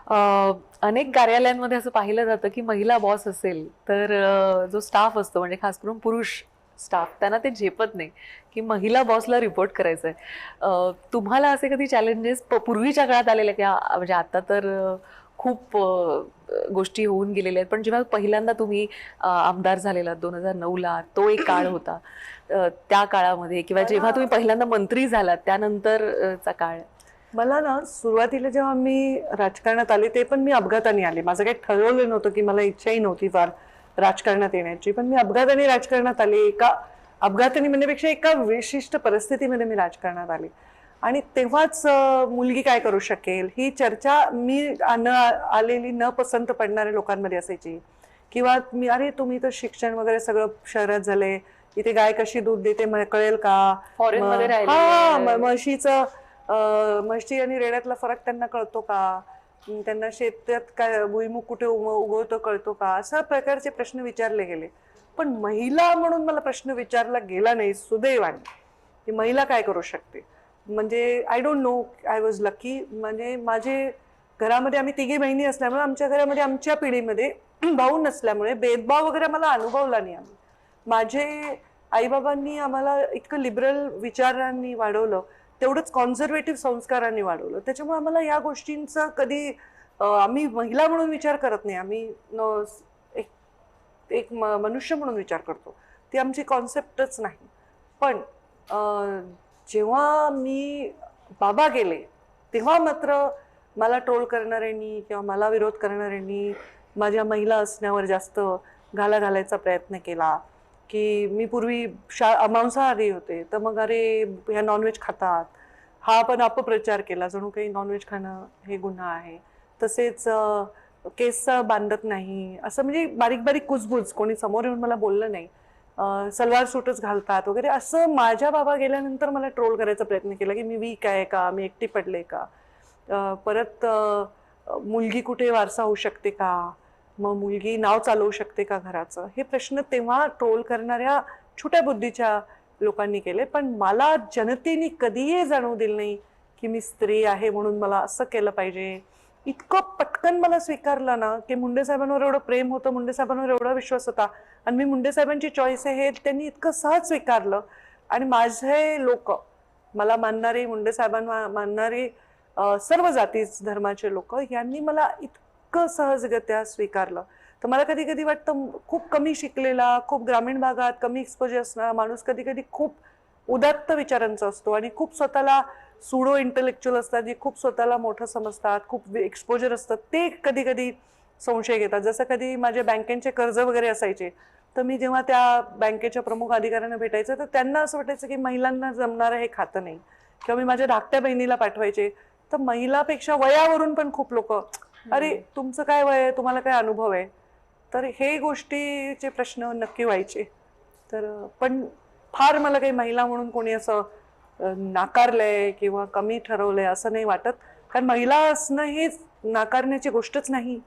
अनेक कार्यालयांमध्ये असं पाहिलं जातं की महिला बॉस असेल तर जो स्टाफ असतो म्हणजे खास करून पुरुष स्टाफ त्यांना ते झेपत नाही की महिला बॉसला रिपोर्ट करायचं आहे. तुम्हाला असे कधी चॅलेंजेस पूर्वीच्या काळात आलेले की म्हणजे आता तर खूप गोष्टी होऊन गेलेल्या आहेत पण जेव्हा पहिल्यांदा तुम्ही आमदार झालेला 2009ला तो एक काळ होता, त्या काळामध्ये किंवा जेव्हा तुम्ही पहिल्यांदा मंत्री झालात त्यानंतरचा काळ. मला ना सुरुवातीला जेव्हा मी राजकारणात आले ते पण मी अपघाताने आले. माझं काही ठरवलं नव्हतं की मला इच्छाही नव्हती फार राजकारणात येण्याची, पण मी अपघाताने राजकारणात आले. एका अपघाताने म्हणण्यापेक्षा एका विशिष्ट परिस्थितीमध्ये मी राजकारणात आले आणि तेव्हाच मुलगी काय करू शकेल ही चर्चा मी आलेली न पसंत पडणाऱ्या लोकांमध्ये असायची. किंवा मी अरे तुम्ही तर शिक्षण वगैरे सगळं शहरात झालंय, इथे गाय कशी दूध देते कळेल का, फॉरेन मध्ये राहिले म्हशीचं म्हशी आणि रेड्यातला फरक त्यांना कळतो का, त्यांना शेतात काय भुईमुग कुठे उगवतो कळतो का, अशा प्रकारचे प्रश्न विचारले गेले. पण महिला म्हणून मला प्रश्न विचारला गेला नाही सुदैवाने की महिला काय करू शकते. म्हणजे I don't know, I was lucky. म्हणजे माझे घरामध्ये आम्ही तिघी बहिणी असल्यामुळे आमच्या घरामध्ये आमच्या पिढीमध्ये भाऊ नसल्यामुळे भेदभाव वगैरे मला अनुभवला नाही. आम्ही माझे आईबाबांनी आम्हाला इतकं लिबरल विचारांनी वाढवलं, तेवढंच कॉन्झर्वेटिव्ह संस्कारांनी वाढवलं. त्याच्यामुळे आम्हाला या गोष्टींचा कधी आम्ही महिला म्हणून विचार करत नाही, आम्ही एक मनुष्य म्हणून विचार करतो. ती आमची कॉन्सेप्टच नाही. पण जेव्हा मी बाबा गेले तेव्हा मात्र मला ट्रोल करणाऱ्यांनी किंवा मला विरोध करणाऱ्यांनी माझ्या महिला असण्यावर जास्त घाला घालायचा प्रयत्न केला. की मी पूर्वी मांसाहारी होते तर मग अरे ह्या नॉनव्हेज खातात, हा पण अपप्रचार केला जणू काही नॉनव्हेज खाणं हे गुन्हा आहे. तसेच केस बांधत नाही असं, म्हणजे बारीक बारीक कुजबुज, कोणी समोर येऊन मला बोललं नाही. सलवार सूटच घालतात वगैरे असं माझ्या बाबा गेल्यानंतर मला ट्रोल करायचा प्रयत्न केला की मी वीक आहे का, मी एकटी पडले का, परत मुलगी कुठे वारसा होऊ शकते का, मग मुलगी नाव चालवू शकते का घराचं, हे प्रश्न तेव्हा ट्रोल करणाऱ्या छोट्या बुद्धीच्या लोकांनी केले. पण मला जनतेने कधीही जाणवू दिलं नाही की मी स्त्री आहे म्हणून मला असं केलं पाहिजे. इतकं पटकन मला स्वीकारलं ना की मुंडे साहेबांवर एवढं प्रेम होतं, मुंडे साहेबांवर एवढा विश्वास होता आणि मी मुंडे साहेबांची चॉईस आहे हे त्यांनी इतकं सहज स्वीकारलं. आणि माझे लोक, मला मानणारे, मुंडे साहेबांना मानणारे सर्व जाती धर्माचे लोक यांनी मला इतकं सहजगत्या स्वीकारलं. तर मला कधी कधी वाटतं खूप कमी शिकलेला, खूप ग्रामीण भागात कमी एक्सपोजर असणारा माणूस कधी कधी खूप उदात्त विचारांचा असतो आणि खूप स्वतःला सुडो इंटेलेक्च्युअल असतात, जे खूप स्वतःला मोठं समजतात, खूप एक्सपोजर असतात, ते कधी कधी संशय घेतात. जसं कधी माझे बँकेचे कर्ज वगैरे असायचे तर मी जेव्हा त्या बँकेच्या प्रमुख अधिकाऱ्यांना भेटायचं तर त्यांना असं वाटायचं की महिलांना जमणारं हे खातं नाही. किंवा मी माझ्या धाकट्या बहिणीला पाठवायचे तर महिलापेक्षा वयावरून पण खूप लोक, अरे तुमचं काय वय आहे, तुम्हाला काय अनुभव आहे. तर हे गोष्टीचे प्रश्न नक्की व्हायचे. तर पण फार मला काही महिला म्हणून कोणी असं नाकारलंय किंवा कमी ठरवलंय असं नाही वाटत. कारण महिला असणं ही नाकारण्याची गोष्टच नाही,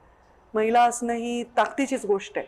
महिला असणं ही ताकदीचीच गोष्ट आहे.